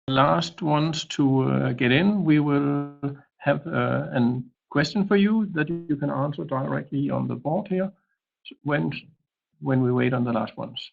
last ones to get in, we will have a question for you that you can answer directly on the board here when we wait on the last ones.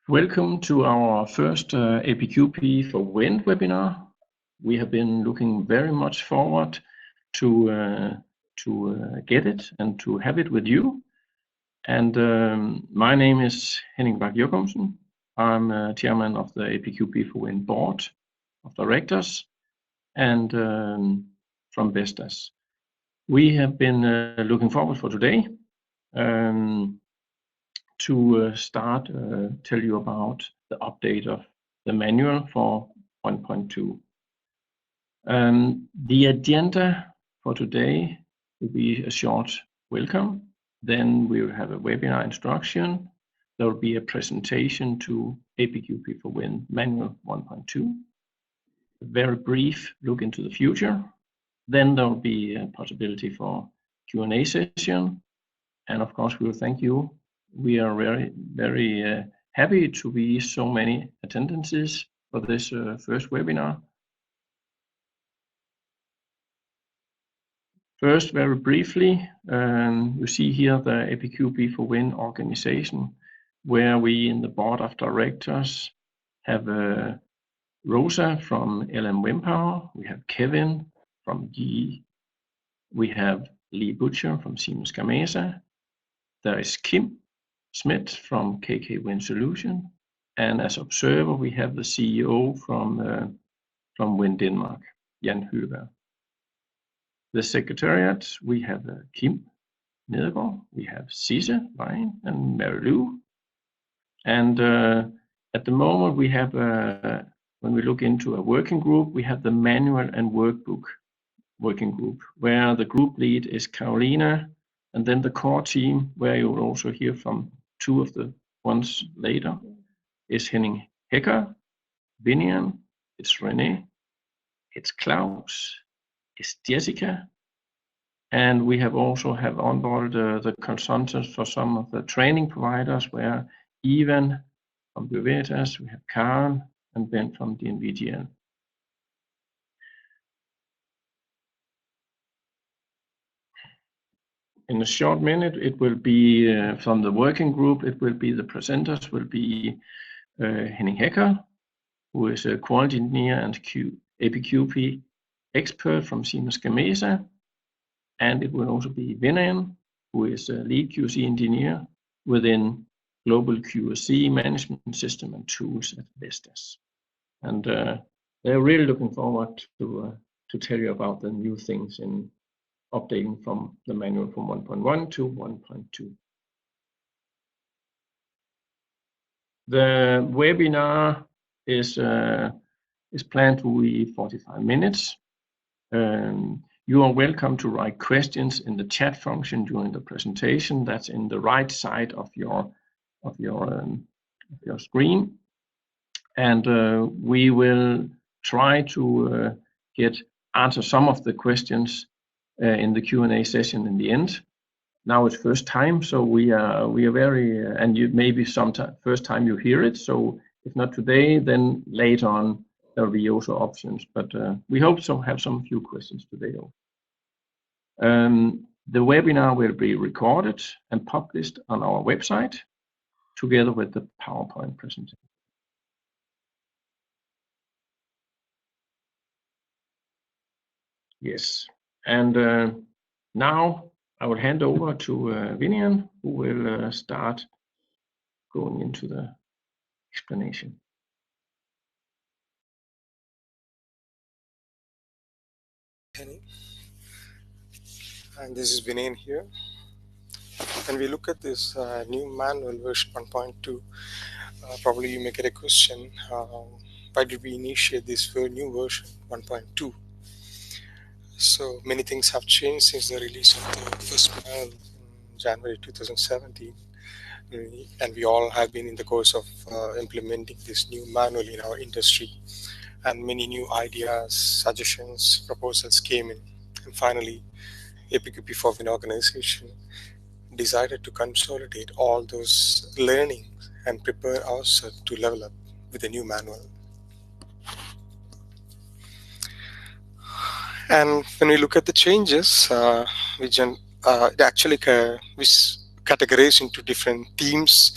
Welcome to our first APQP4Wind webinar. We have been looking very much forward to get it and to have it with you. And my name is Henning Bak-Jokumsen. I'm chairman of the APQP4Wind board of directors and from Vestas. We have been looking forward for today to start tell you about the update of the manual for 1.2. The agenda for today will be a short welcome. Then we will have a webinar instruction. There will be a presentation to APQP4Wind Manual 1.2. A very brief look into the future. Then there will be a possibility for Q&A session. And of course, we will thank you. We are very happy to be so many attendances for this first webinar. First, very briefly, you see here the APQP4Wind organization, where we in the board of directors have Rosa from LM Wind Power, we have Kevin from GE, we have Lee Butcher from Siemens Gamesa, there is Kim Schmidt from KK Wind Solution, and as observer we have the CEO from Wind Denmark, Jan Høgberg. The secretariat, we have Kim Nedergaard, we have Sisse Vejen and Mary Lou. And at the moment we have, when we look into a working group, we have the manual and workbook working group, where the group lead is Carolina, and then the core team, where you will also hear from two of the ones later, is Henning Hecker, Vinian, it's René, it's Klaus, it's Jessica, and we have also onboarded the consultants for some of the training providers, where Ivan from Veritas, we have Karen and Ben from DNVGL. In a short minute, it will be from the working group, it will be the presenters will be Henning Hecker, who is a quality engineer and APQP expert from Siemens Gamesa, and it will also be Vinayan, who is a lead QC engineer within Global QC Management System and Tools at Vestas. And they're really looking forward to tell you about the new things in updating from the manual from 1.1 to 1.2. The webinar is planned to be 45 minutes. You are welcome to write questions in the chat function during the presentation. That's in the right side of your screen, and we will try to answer some of the questions in the Q&A session in the end. Now it's first time, so we are very and you maybe sometime first time you hear it. So if not today, then later on there will be also options. But we hope to have some few questions today. The webinar will be recorded and published on our website together with the PowerPoint presentation. Yes, and now I will hand over to Vinayan, who will start going into the explanation. And this is Vinayan here. When we look at this new manual version 1.2, probably you may get a question, why did we initiate this new version 1.2? So many things have changed since the release of the first manual in January 2017. And we all have been in the course of implementing this new manual in our industry. And many new ideas, suggestions, proposals came in. And finally, APQP4Wind organization decided to consolidate all those learnings and prepare ourselves to level up with a new manual. And when we look at the changes, it actually categorized into different themes.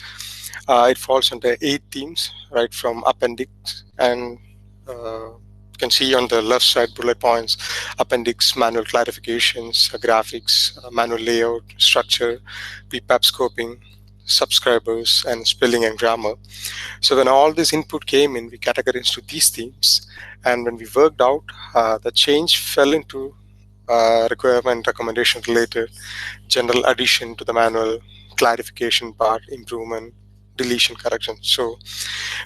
It falls under 8 themes, right from appendix, and you can see on the left side bullet points: appendix, manual clarifications, graphics, manual layout, structure, PPAP scoping, subscribers, and spelling and grammar. So when all this input came in, we categorized to these themes, and when we worked out, the change fell into requirement recommendation related, general addition to the manual, clarification part, improvement, deletion, correction. So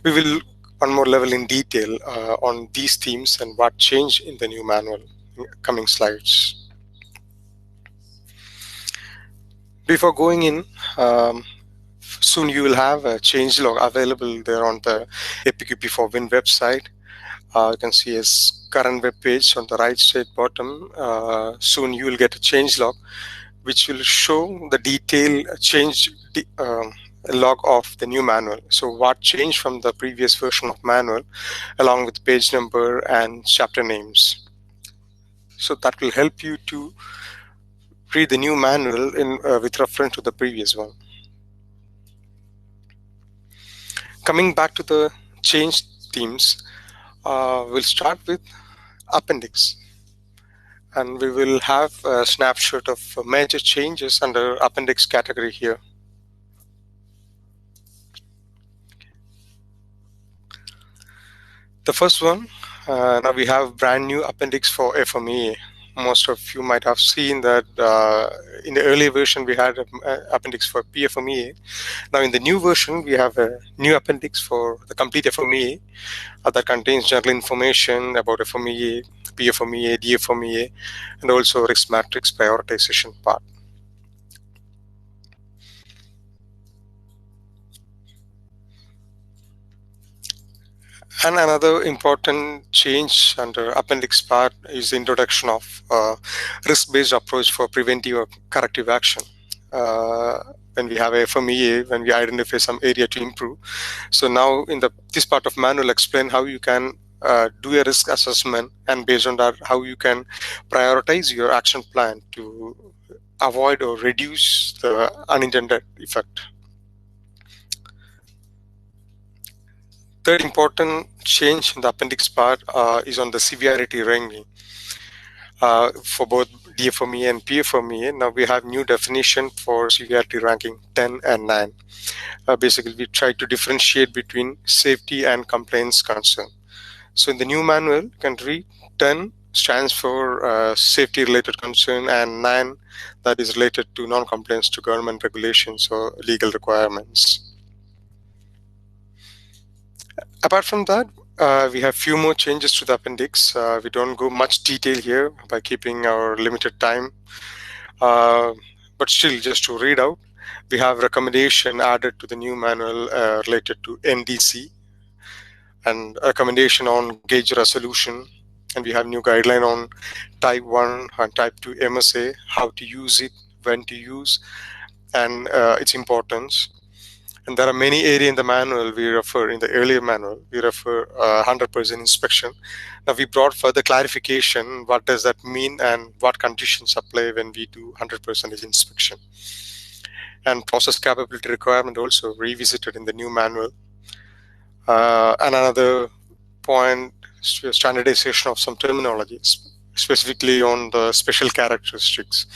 we will one more level in detail on these themes and what changed in the new manual in coming slides. Before going in, soon you will have a change log available there on the APQP4Wind website. You can see a current web page on the right side bottom. Soon you will get a change log, which will show the detailed change log of the new manual. So what changed from the previous version of manual, along with page number and chapter names. So that will help you to read the new manual in with reference to the previous one. Coming back to the change themes, we'll start with appendix, and we will have a snapshot of major changes under appendix category here. The first one, now we have brand new appendix for FMEA. Most of you might have seen that in the earlier version we had an appendix for PFMEA. Now in the new version we have a new appendix for the complete FMEA that contains general information about FMEA, PFMEA, DFMEA, and also risk matrix prioritization part. And another important change under appendix part is the introduction of risk-based approach for preventive or corrective action. When we have a FMEA, when we identify some area to improve. So now in this part of manual explain how you can do a risk assessment, and based on that how you can prioritize your action plan to avoid or reduce the unintended effect. third important change in the appendix part is on the severity ranking. For both DFMEA and PFMEA, now we have new definition for severity ranking 10 and 9. Basically, we try to differentiate between safety and compliance concern. So in the new manual, you can read 10 stands for safety-related concern, and 9 that is related to non-compliance to government regulations or legal requirements. Apart from that, we have few more changes to the appendix. We don't go much detail here by keeping our limited time. But still, just to read out, we have recommendation added to the new manual related to NDC and recommendation on gauge resolution. And we have new guideline on type 1 and type 2 MSA, how to use it, when to use, and its importance. And there are many areas in the manual we refer, in the earlier manual, we refer 100% inspection. Now we brought further clarification, what does that mean and what conditions apply when we do 100% inspection. And process capability requirement also revisited in the new manual. And another point, standardization of some terminologies, specifically on the special characteristics.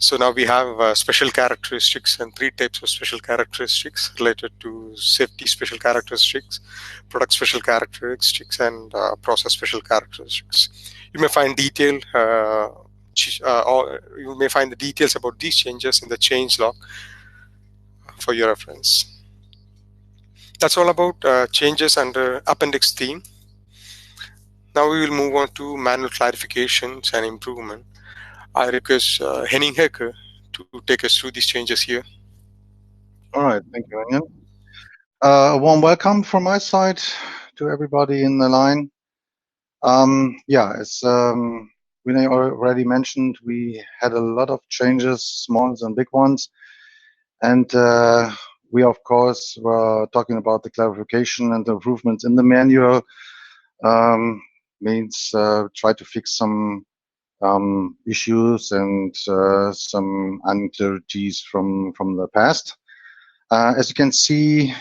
So now we have special characteristics and 3 types of special characteristics related to safety special characteristics, product special characteristics, and process special characteristics. You may find detail, or you may find the details about these changes in the change log for your reference. That's all about changes under appendix theme. Now we will move on to manual clarifications and improvement. I request Henning Hecker to take us through these changes here. All right, thank you, Onion. A warm welcome from my side to everybody in the line. Yeah, as Vinay already mentioned, we had a lot of changes, small and big ones. And we, of course, were talking about the clarification and the improvements in the manual. Means try to fix some issues and some unclarities from the past. As you can see,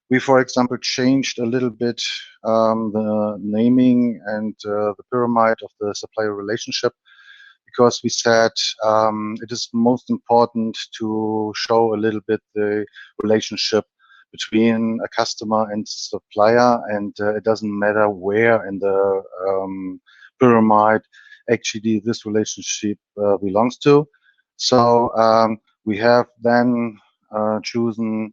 we, for example, changed a little bit the naming and the pyramid of the supplier relationship, because we said it is most important to show a little bit the relationship between a customer and supplier, and it doesn't matter where in the pyramid actually this relationship belongs to. So we have then chosen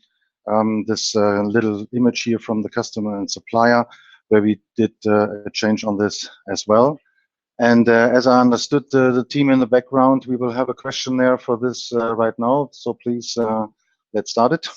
this little image here from the customer and supplier, where we did a change on this as well. And as I understood the team in the background, we will have a questionnaire for this right now. So please, let's start it.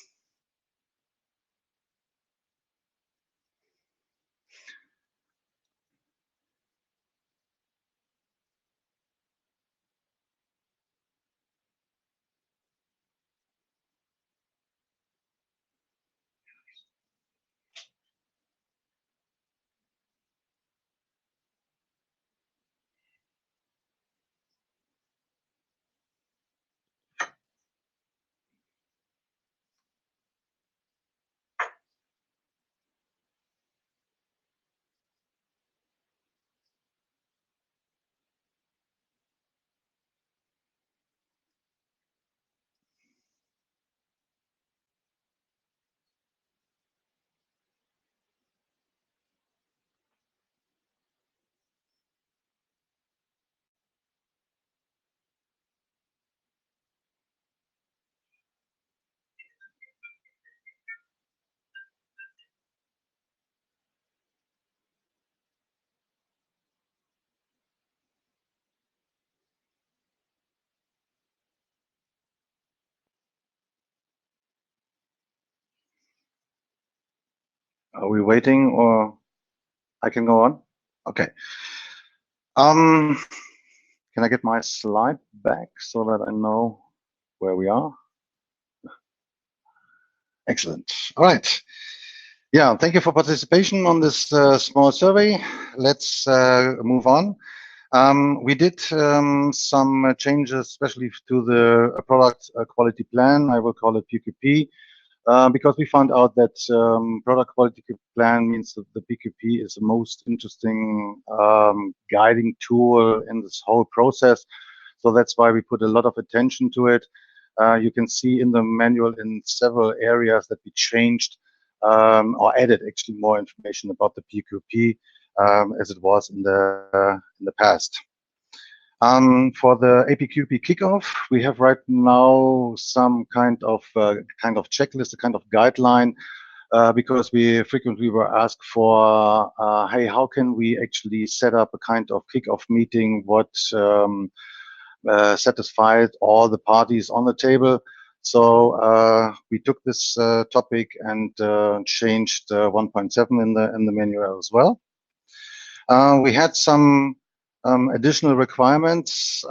Are we waiting, or I can go on? Okay. Can I get my slide back so that I know where we are? Excellent. All right. Yeah, thank you for participation on this small survey. Let's move on. We did some changes, especially to the product quality plan. I will call it PQP. because we found out that product quality plan means that the PQP is the most interesting guiding tool in this whole process. So that's why we put a lot of attention to it. You can see in the manual in several areas that we changed or added actually more information about the PQP as it was in the past. For the APQP Kickoff, we have right now some kind of checklist, a kind of guideline, because we frequently were asked for, hey, how can we actually set up a kind of kickoff meeting what satisfied all the parties on the table. So we took this topic and changed 1.7 in the manual as well. We had some additional requirements,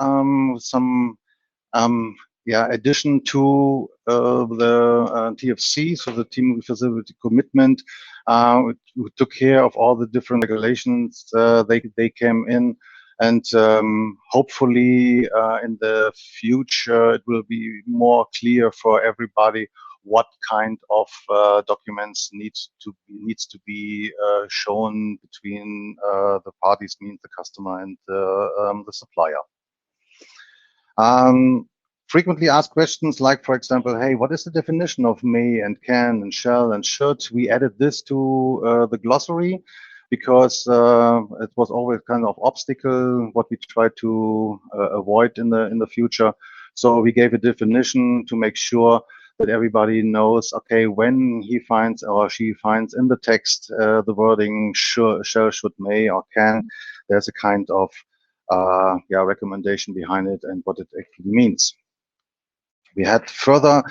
addition to the TFC, so the team facility commitment. We took care of all the different regulations. They came in, and hopefully in the future it will be more clear for everybody what kind of documents needs to be shown between the parties, means the customer and the supplier. Frequently asked questions like, for example, hey, what is the definition of may and can and shall and should? We added this to the glossary because it was always kind of obstacle what we try to avoid in the future. So we gave a definition to make sure that everybody knows, okay, when he finds or she finds in the text the wording shall, should, may, or can, there's a kind of recommendation behind it and what it actually means. We had further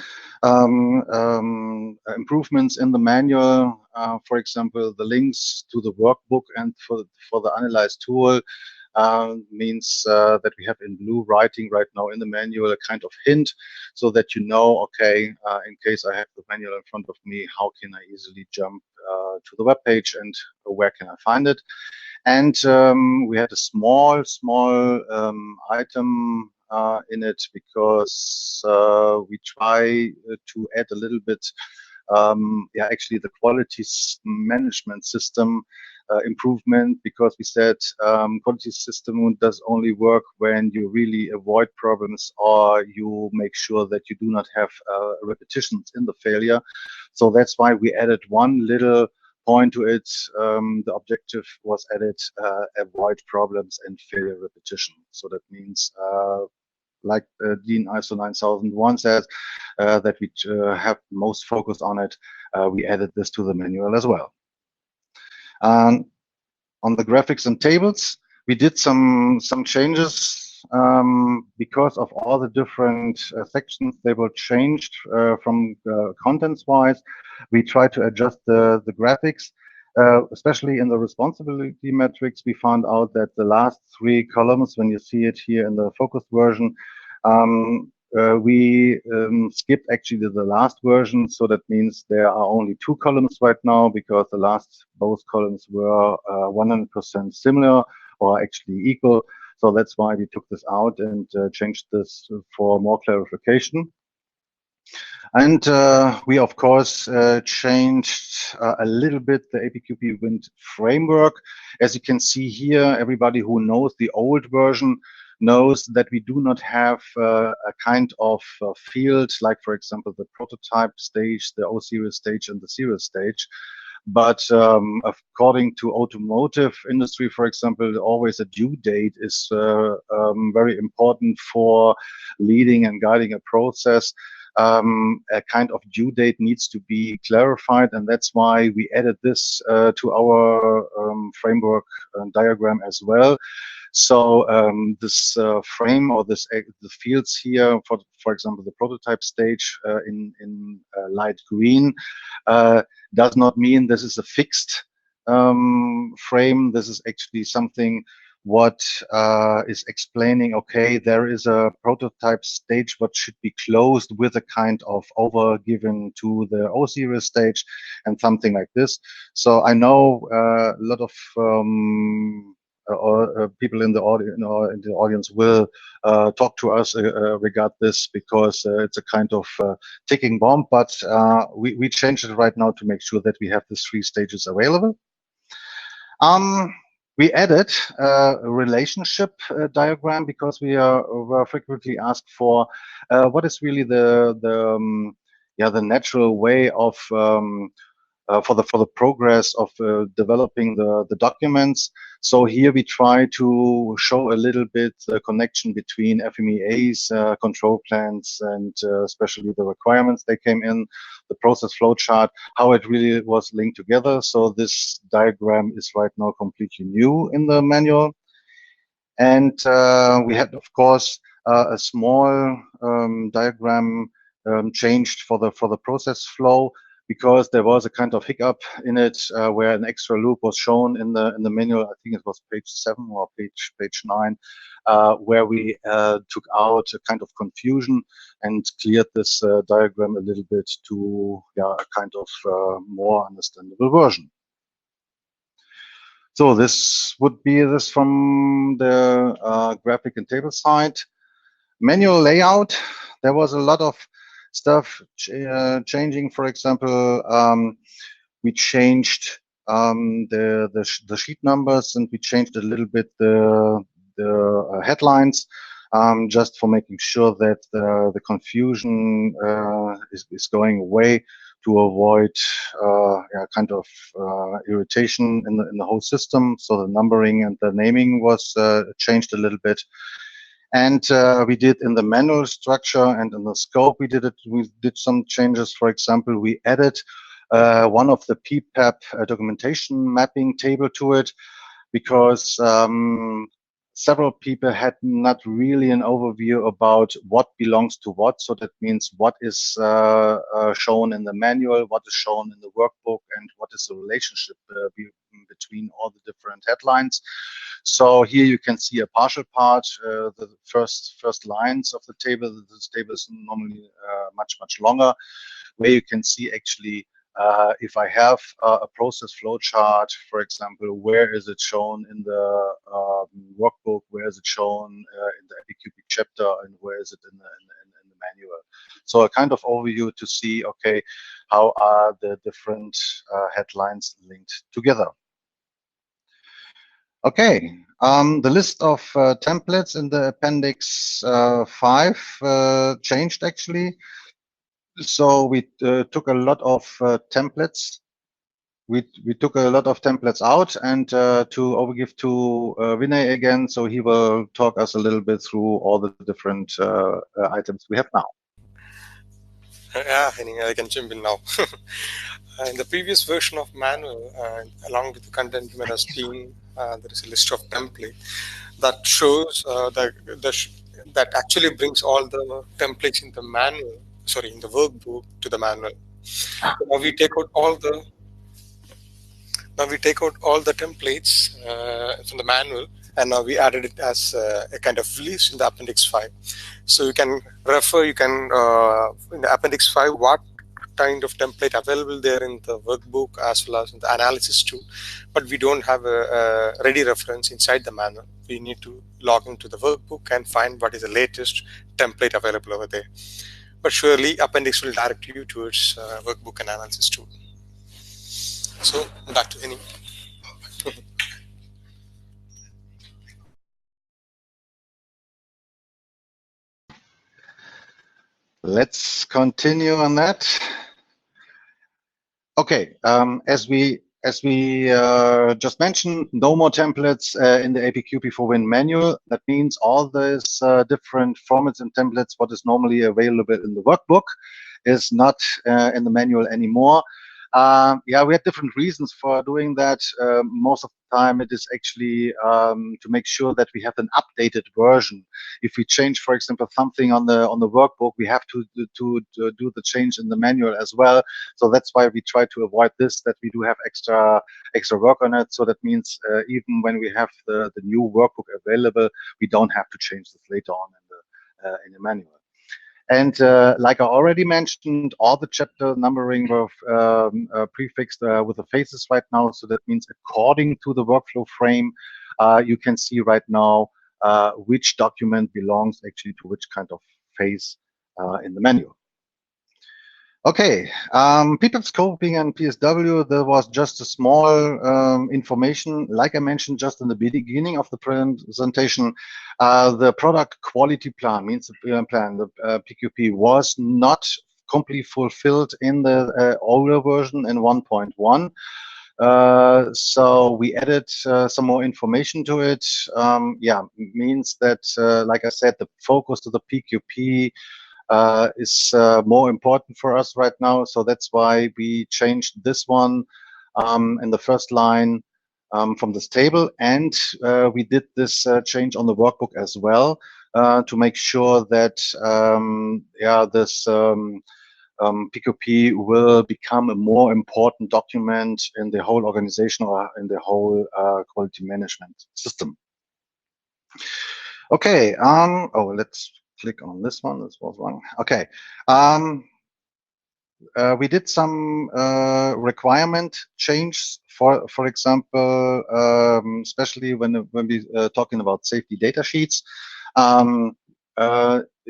improvements in the manual. For example, the links to the workbook and for the analyzed tool means that we have in blue writing right now in the manual a kind of hint, so that you know, okay, in case I have the manual in front of me, how can I easily jump to the web page and where can I find it? And we had a small item in it because we try to add a little bit, actually the quality management system improvement, because we said quality system does only work when you really avoid problems or you make sure that you do not have repetitions in the failure. So that's why we added one little point to it. The objective was added, avoid problems and failure repetition. So that means like DIN ISO 9001 says, that we have most focus on it. We added this to the manual as well. On the graphics and tables, we did some changes because of all the different sections. They were changed from contents-wise. We tried to adjust the graphics. Especially in the responsibility metrics, we found out that the last 3 columns, when you see it here in the focused version, we skipped actually the last version. So that means there are only 2 columns right now, because the last both columns were 100% similar or actually equal. So that's why we took this out and changed this for more clarification. And we, of course, changed a little bit the APQP4Wind framework. As you can see here, everybody who knows the old version knows that we do not have a kind of field, like, for example, the prototype stage, the O-series stage, and the series stage. But according to automotive industry, for example, always a due date is very important for leading and guiding a process. A kind of due date needs to be clarified, and that's why we added this to our framework diagram as well. So this frame or the fields here, for example, the prototype stage in light green, does not mean this is a fixed frame. This is actually something what is explaining, okay, there is a prototype stage what should be closed with a kind of over given to the O-series stage and something like this. So I know a lot of or people in the audience will talk to us regarding this, because it's a kind of ticking bomb. But we changed it right now to make sure that we have these 3 stages available. We added a relationship diagram, because we were frequently asked for what is really the natural way of for the progress of developing the documents. So here we try to show a little bit the connection between FMEA's control plans and especially the requirements they came in, the process flow chart, how it really was linked together. So this diagram is right now completely new in the manual. And we had, of course, a small diagram changed for the process flow, because there was a kind of hiccup in it where an extra loop was shown in the manual. I think it was page 7 or page 9, where we took out a kind of confusion and cleared this diagram a little bit to a kind of more understandable version. So this would be this from the graphic and table side. Manual layout, there was a lot of stuff changing. For example, we changed the sheet numbers, and we changed a little bit the headlines, just for making sure that the confusion is going away, to avoid kind of irritation in the whole system. So the numbering and the naming was changed a little bit. And we did in the manual structure and in the scope, we did some changes. For example, we added one of the PPAP documentation mapping table to it, because several people had not really an overview about what belongs to what. So that means what is shown in the manual, what is shown in the workbook, and what is the relationship between all the different headlines. So here you can see a partial part, the first lines of the table. This table is normally much longer, where you can see actually if I have a process flow chart, for example, where is it shown in the workbook, where is it shown in the APQP chapter, and where is it in the manual. So a kind of overview to see, okay, how are the different headlines linked together. Okay, the list of templates in the Appendix 5 changed actually. So we took a lot of templates. We took a lot of templates out, and to overgive to Vinay again, so he will talk us a little bit through all the different items we have now. Yeah, I can jump in now. In the previous version of manual, along with the content you might have seen, there is a list of templates that shows that actually brings all the templates in the manual, sorry, in the workbook to the manual. So now we take out all the templates from the manual, and now we added it as a kind of list in the Appendix 5. So you can refer, in the Appendix 5, what kind of template available there in the workbook as well as in the analysis tool, but we don't have a ready reference inside the manual. We need to log into the workbook and find what is the latest template available over there. But surely Appendix will direct you towards workbook and analysis tool. So back to Henning. Let's continue on that. Okay, as we just mentioned, no more templates in the APQP4Wind manual. That means all these different formats and templates, what is normally available in the workbook, is not in the manual anymore. Yeah, we had different reasons for doing that. Most of the time, it is actually to make sure that we have an updated version. If we change, for example, something on the workbook, we have to do the change in the manual as well. So that's why we try to avoid this, that we do have extra work on it. So that means even when we have the new workbook available, we don't have to change this later on in the manual. And like I already mentioned, all the chapter numbering were prefixed with the phases right now. So that means according to the workflow frame, you can see right now which document belongs actually to which kind of phase in the manual. Okay, PPAP scoping and PSW, there was just a small information, like I mentioned just in the beginning of the presentation. The product quality plan, means the plan, the PQP, was not completely fulfilled in the older version in 1.1. So we added some more information to it. Yeah, means that, like I said, the focus to the PQP is more important for us right now. So that's why we changed this one in the first line from this table. And we did this change on the workbook as well to make sure that yeah, this PQP will become a more important document in the whole organization or in the whole quality management system. Okay, oh, let's click on this one. This was wrong. Okay. We did some requirement change, for example, especially when we talking about safety data sheets.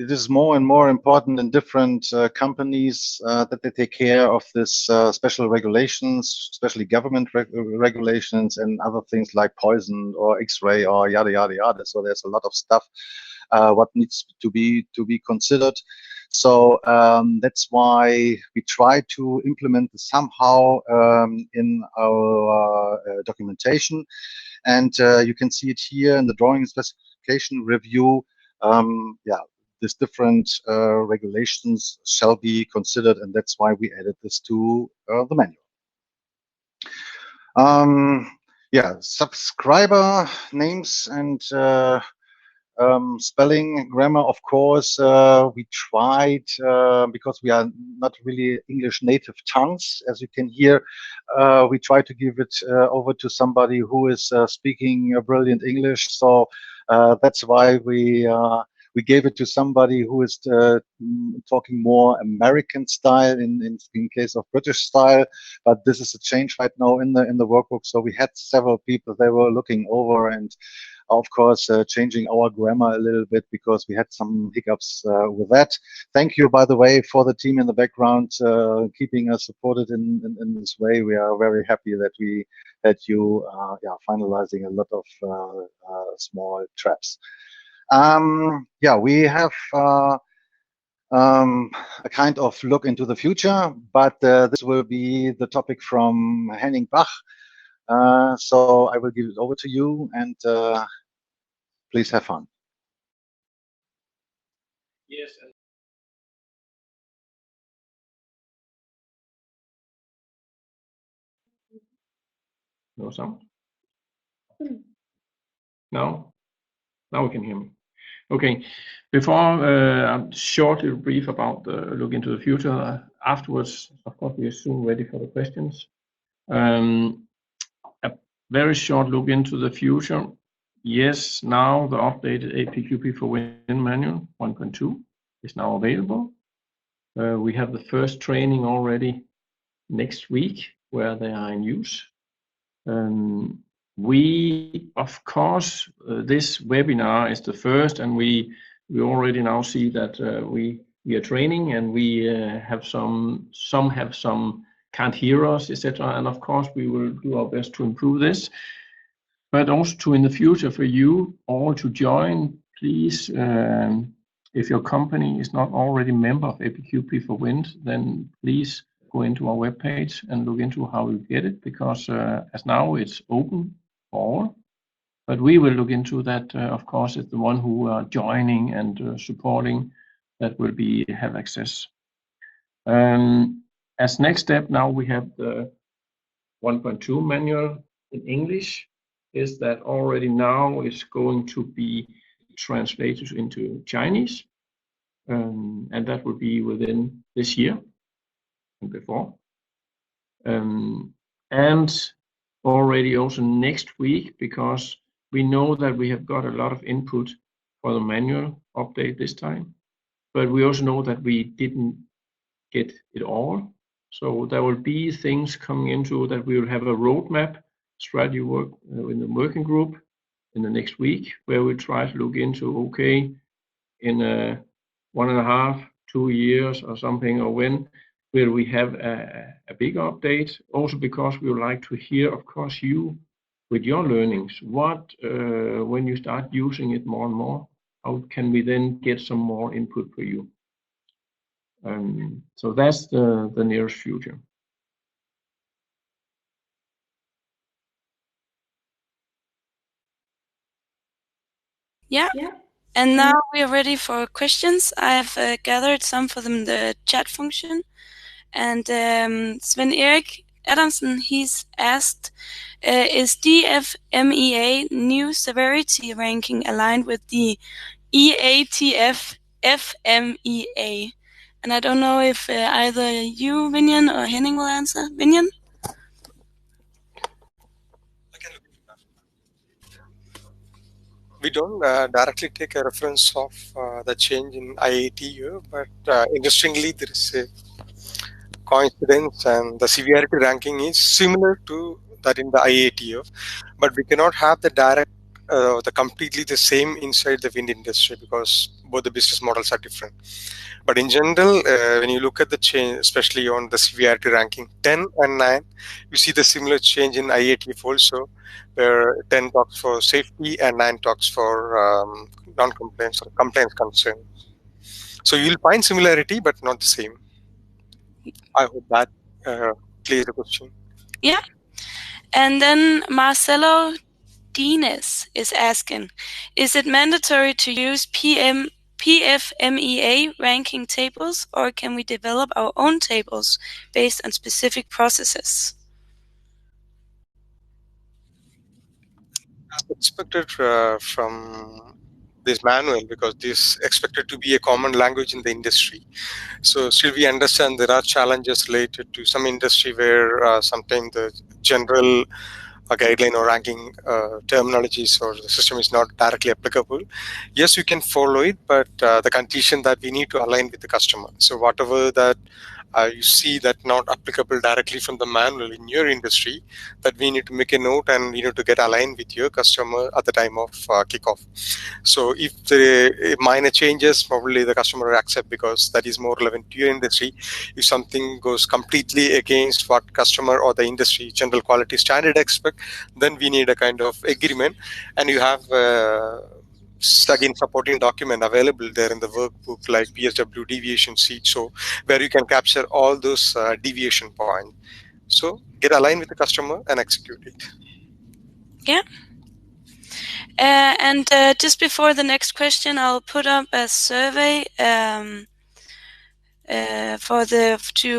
It is more and more important in different companies that they take care of this special regulations, especially government regulations and other things like poison or X-ray or yada yada yada. So there's a lot of stuff what needs to be considered. So that's why we try to implement this somehow in our documentation. And you can see it here in the drawing specification review. Yeah, these different regulations shall be considered, and that's why we added this to the manual. Yeah, subscriber names and spelling, grammar, of course, we tried, because we are not really English native tongues, as you can hear, we try to give it over to somebody who is speaking brilliant English. So that's why we gave it to somebody who is talking more American style in case of British style. But this is a change right now in the workbook. So we had several people they were looking over and of course changing our grammar a little bit because we had some hiccups with that. Thank you, by the way, for the team in the background keeping us supported in this way. We are very happy that we had you yeah, finalizing a lot of small traps. Yeah, we have a kind of look into the future, but this will be the topic from Henning Bach. So I will give it over to you, and please have fun. Yes. No sound? No? Now we can hear me. Okay. Before I'm shortly brief about the look into the future. Afterwards, of course, we are soon ready for the questions. A very short look into the future. Yes, now the updated APQP4Wind manual 1.2 is now available. We have the first training already next week where they are in use. We, of course, this webinar is the first, and we already now see that we are training, and we have some have some can't hear us, etc. And of course, we will do our best to improve this. But also to in the future for you all to join, please. If your company is not already a member of APQP4Wind, then please go into our webpage and look into how you get it, because as now it's open for all. But we will look into that. Of course, it's the one who are joining and supporting that will have access. As next step, now we have the 1.2 manual in English. Is that already now is going to be translated into Chinese, and that will be within this year and before. And already also next week, because we know that we have got a lot of input for the manual update this time, but we also know that we didn't get it all. So there will be things coming into that. We will have a roadmap strategy work in the working group, in the next week, where we try to look into, okay, in 1.5, 2 years or something, or when will we have a big update? Also because we would like to hear, of course, you with your learnings. What, when you start using it more and more, how can we then get some more input for you? So that's the nearest future. Yeah. And now we are ready for questions. I've gathered some for them in the chat function. And Sven Erik Adamson, he's asked, is DFMEA new severity ranking aligned with the EITFMEA? And I don't know if either you, Vinyan, or Henning will answer. Vinyan? We don't directly take a reference of the change in IAT here, but interestingly, there is a coincidence, and the severity ranking is similar to that in the IATF, but we cannot have the direct, the completely the same inside the wind industry because both the business models are different. But in general, when you look at the change, especially on the severity ranking 10 and 9, you see the similar change in IATF also, where 10 talks for safety and 9 talks for non-compliance or compliance concern. So you'll find similarity, but not the same. I hope that clears the question. Yeah. And then Marcelo Dines is asking, is it mandatory to use PFMEA ranking tables, or can we develop our own tables based on specific processes? As expected from this manual, because this is expected to be a common language in the industry. So still we understand there are challenges related to some industry where sometimes the general guideline or ranking terminologies or the system is not directly applicable. Yes, you can follow it, but the condition that we need to align with the customer. So whatever that you see that not applicable directly from the manual in your industry, that we need to make a note and you need to get aligned with your customer at the time of kickoff. So if the minor changes, probably the customer will accept because that is more relevant to your industry. If something goes completely against what customer or the industry general quality standard expect, then we need a kind of agreement, and you have again supporting document available there in the workbook like PSW deviation sheet, so where you can capture all those deviation points. So get aligned with the customer and execute it. Yeah. And just before the next question, I'll put up a survey to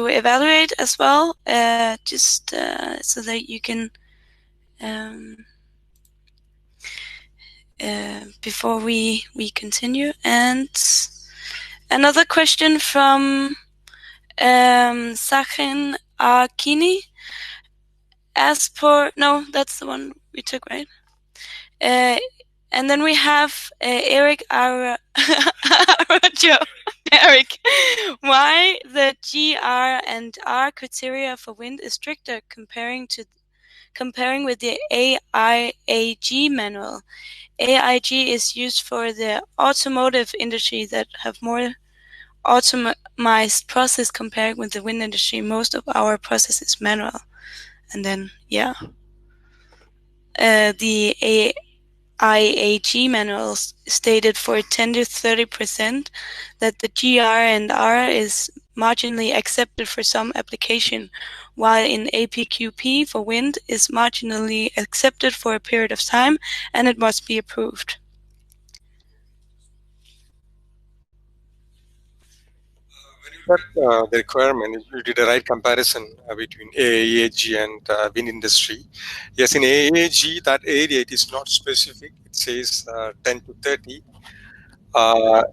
evaluate as well, just so that you can before we continue. And another question from Sachin Arkini. As per, no, that's the one we took, right? And then we have Eric Arajo. Eric, why the GR and R criteria for wind is stricter comparing with the AIAG manual? AIG is used for the automotive industry that have more automized process compared with the wind industry. Most of our process is manual. And then, yeah, the AIAG manuals stated for 10 to 30% that the GR and R is marginally accepted for some application, while in APQP for wind is marginally accepted for a period of time, and it must be approved. But the requirement, you did a right comparison between AAG and wind industry. Yes, in AAG, that area, it is not specific. It says 10 to 30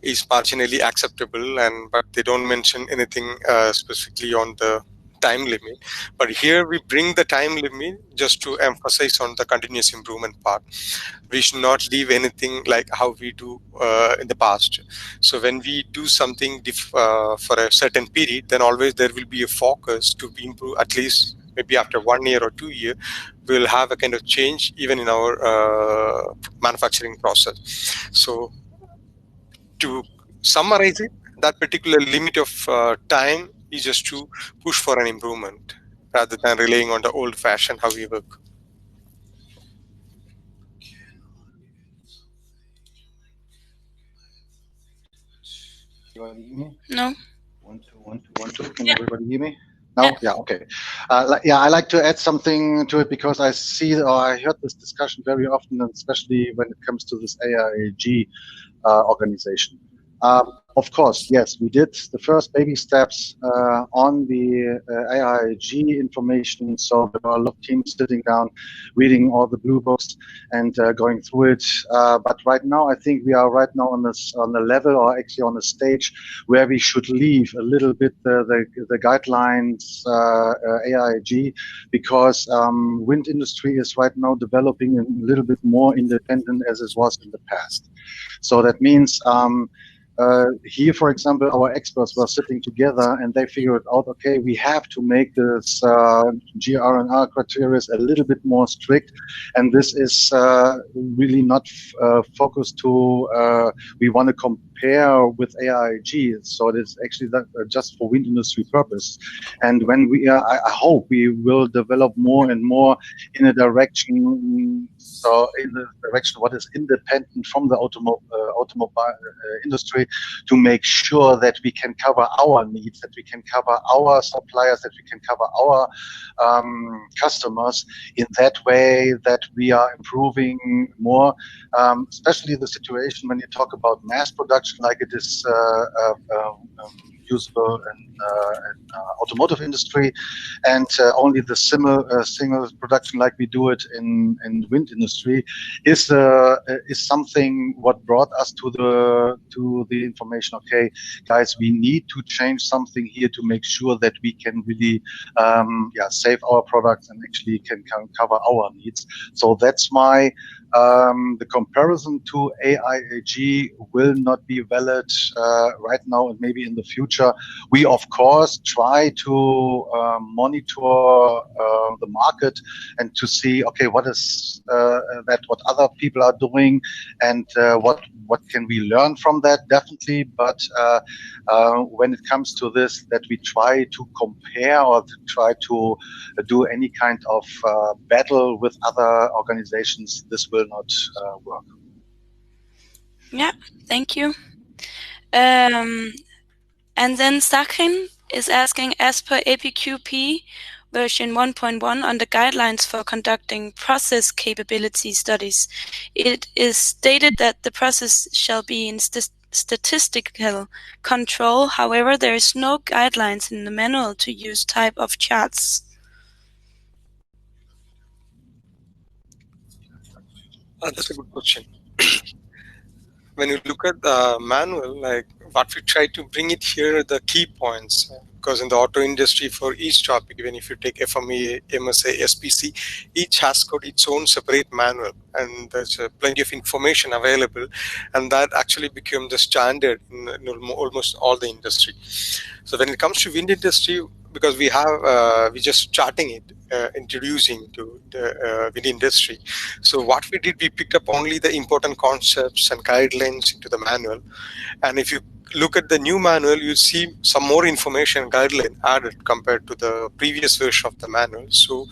is marginally acceptable, but they don't mention anything specifically on the time limit. But here we bring the time limit just to emphasize on the continuous improvement part. We should not leave anything like how we do in the past. So when we do something for a certain period, then always there will be a focus to improve at least maybe after 1 year or 2 years, we'll have a kind of change even in our manufacturing process. So to summarize it, that particular limit of time is just to push for an improvement rather than relying on the old-fashioned how we work. Everybody hear me? No. 1, 2, 1, 2, 1, 2. Can Yeah. everybody hear me? No? Yeah, okay. Yeah, I like to add something to it because I see or I heard this discussion very often, and especially when it comes to this AIAG organization. Of course, yes, we did the first baby steps on the AIAG information. So there are a lot of teams sitting down, reading all the blue books and going through it. But right now, I think we are right now on the level, or actually on a stage where we should leave a little bit the guidelines AIAG, because wind industry is right now developing a little bit more independent as it was in the past. So that means here, for example, our experts were sitting together and they figured out, okay, we have to make this GR&R criteria a little bit more strict. And this is really not focused to, we want to compare with AIG. So it is actually that, just for wind industry purpose. And when we, I hope we will develop more and more in a direction, so in the direction what is independent from the automobile industry, to make sure that we can cover our needs, that we can cover our suppliers, that we can cover our customers in that way, that we are improving more, especially the situation when you talk about mass production, like it is usable in automotive industry, and only the single production like we do it in wind industry is something what brought us to the information. Okay, guys, we need to change something here to make sure that we can really save our products and actually can cover our needs. So that's why the comparison to AIAG will not be valid right now and maybe in the future. We, of course, try to monitor the market and to see, okay, what is what other people are doing and what can we learn from that, definitely. But when it comes to this, that we try to compare or to try to do any kind of battle with other organizations, this will not work. Yeah, thank you. And then Sachin is asking, as per APQP version 1.1 on the guidelines for conducting process capability studies, it is stated that the process shall be in statistical control. However, there is no guidelines in the manual to use type of charts. That's a good question. When you look at the manual, like what we try to bring it here are the key points, because in the auto industry, for each topic, even if you take FMEA, MSA, SPC, each has got its own separate manual, and there's plenty of information available, and that actually became the standard in almost all the industry. So when it comes to wind industry, because we have we just starting it, introducing to the wind industry. So what we did, we picked up only the important concepts and guidelines into the manual. And if you look at the new manual, you see some more information guideline added compared to the previous version of the manual. So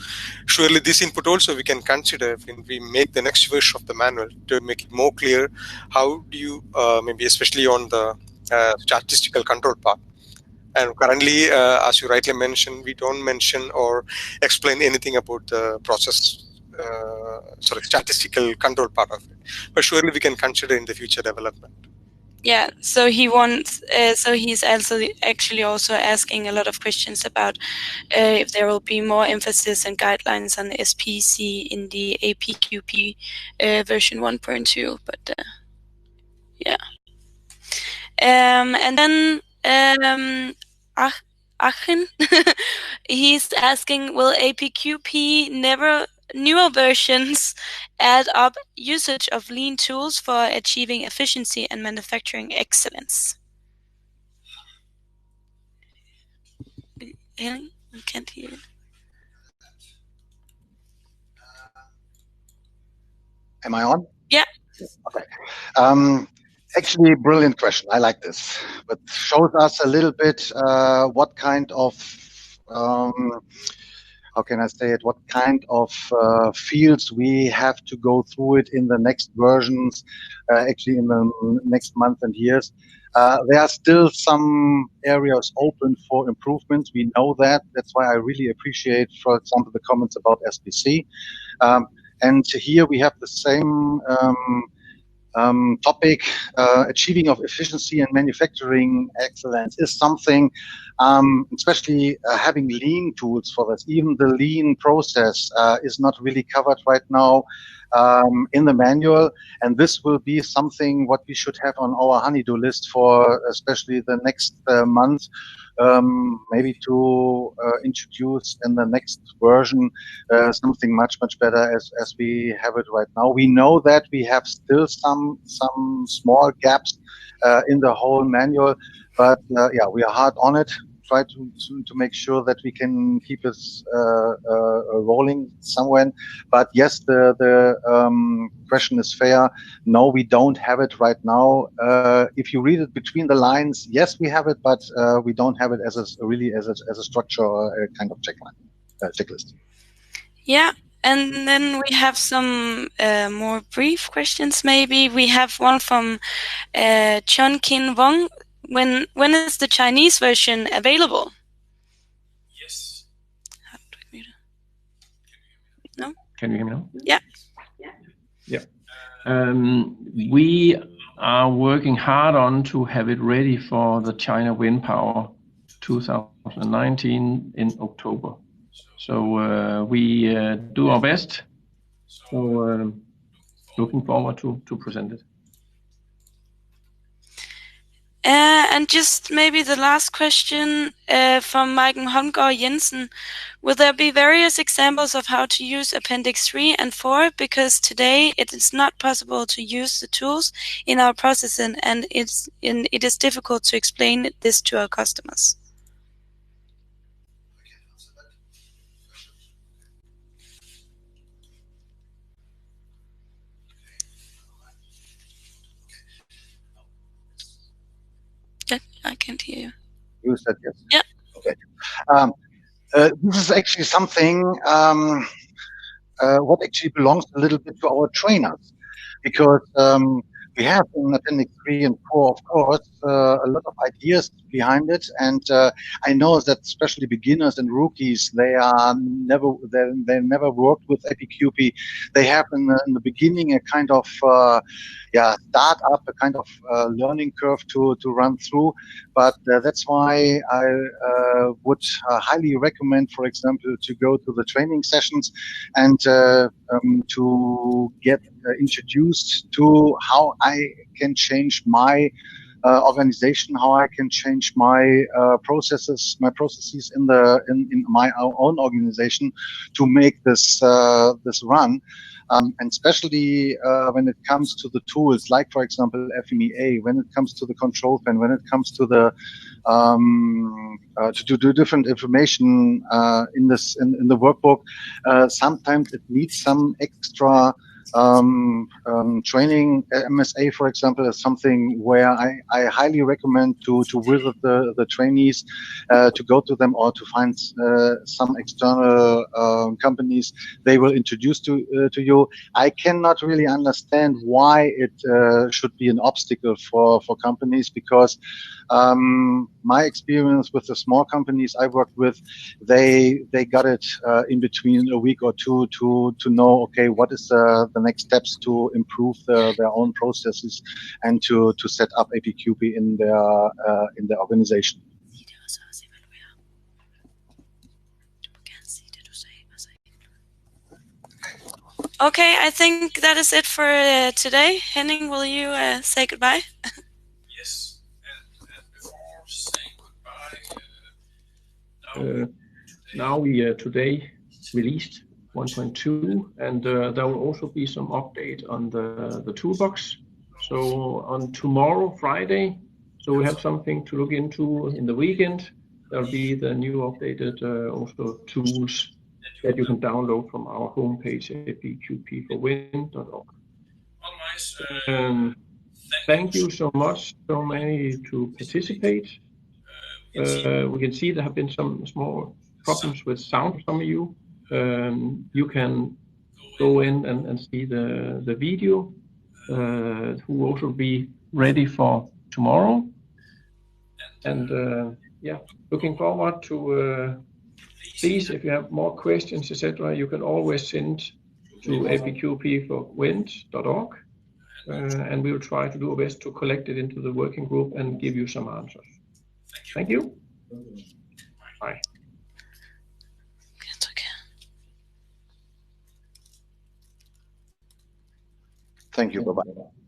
surely this input also we can consider when we make the next version of the manual to make it more clear. How do you, maybe especially on the statistical control part. And currently, as you rightly mentioned, we don't mention or explain anything about the process, statistical control part of it. But surely we can consider in the future development. Yeah, so he wants. So he's also actually also asking a lot of questions about if there will be more emphasis and guidelines on SPC in the APQP version 1.2. But yeah, and then Achin, he's asking, will APQP newer versions add up usage of lean tools for achieving efficiency and manufacturing excellence? Helen, I can't hear you. Am I on? Yeah. Okay. Actually, brilliant question. I like this. But shows us a little bit what kind of how can I say it? What kind of fields we have to go through it in the next versions, actually in the next month and years. There are still some areas open for improvements. We know that. That's why I really appreciate, for example, the comments about SBC. And here we have the same topic. Achieving of efficiency and manufacturing excellence is something, especially having lean tools for this. Even the lean process is not really covered right now in the manual, and this will be something what we should have on our honey-do list for especially the next month. Maybe to introduce in the next version something much better as we have it right now. We know that we have still some small gaps in the whole manual, but yeah, we are hard on it. Try to make sure that we can keep it rolling somewhere. But yes, the question is fair. No, we don't have it right now. If you read it between the lines, yes, we have it, but we don't have it as a structure or a kind of checklist. Yeah. And then we have some more brief questions, maybe. We have one from Chun Kin Wong. When is the Chinese version available? Yes. No? Can you hear me now? Yeah. Yeah. We are working hard on to have it ready for the China Wind Power 2019 in October. So we do our best. So looking forward to present it. And just maybe the last question from Maiken Holmgaard Jensen. Will there be various examples of how to use Appendix 3 and 4? Because today it is not possible to use the tools in our processing, and it is difficult to explain this to our customers. Yeah, I can't hear you. You said yes. Yeah. Okay. This is actually something what actually belongs a little bit to our trainers, because we have in Appendix 3 and 4, of course, a lot of ideas behind it, and I know that especially beginners and rookies, they never worked with APQP. They have in the beginning a kind of start up, a kind of learning curve to run through, but that's why I would highly recommend, for example, to go to the training sessions and to get introduced to how I can change my organization, how I can change my processes in my own organization to make this run. And especially when it comes to the tools, like for example FMEA, when it comes to the control pen, when it comes to the to do different information in the workbook, sometimes it needs some extra training. MSA, for example, is something where I highly recommend to visit the trainees, to go to them, or to find some external companies they will introduce to you. I cannot really understand why it should be an obstacle for companies, because my experience with the small companies I worked with, they got it in between a week or two to know, okay, what is the next steps to improve their own processes and to set up APQP in their organization. Okay, I think that is it for today. Henning, will you say goodbye? Yes, and before saying goodbye, now we today released 1.2, and there will also be some update on the toolbox. So on tomorrow, Friday, so we have something to look into in the weekend. There'll be the new updated also tools that you can download from our homepage, APQP4Wind.org. Thank you so much, so many to participate. We can see there have been some small problems with sound for some of you. You can go in and see the video, who will also be ready for tomorrow. And yeah, looking forward to, please, if you have more questions, etc., you can always send to APQP4Wind.org. And we will try to do our best to collect it into the working group and give you some answers. Thank you. Bye. Thank you. Bye-bye.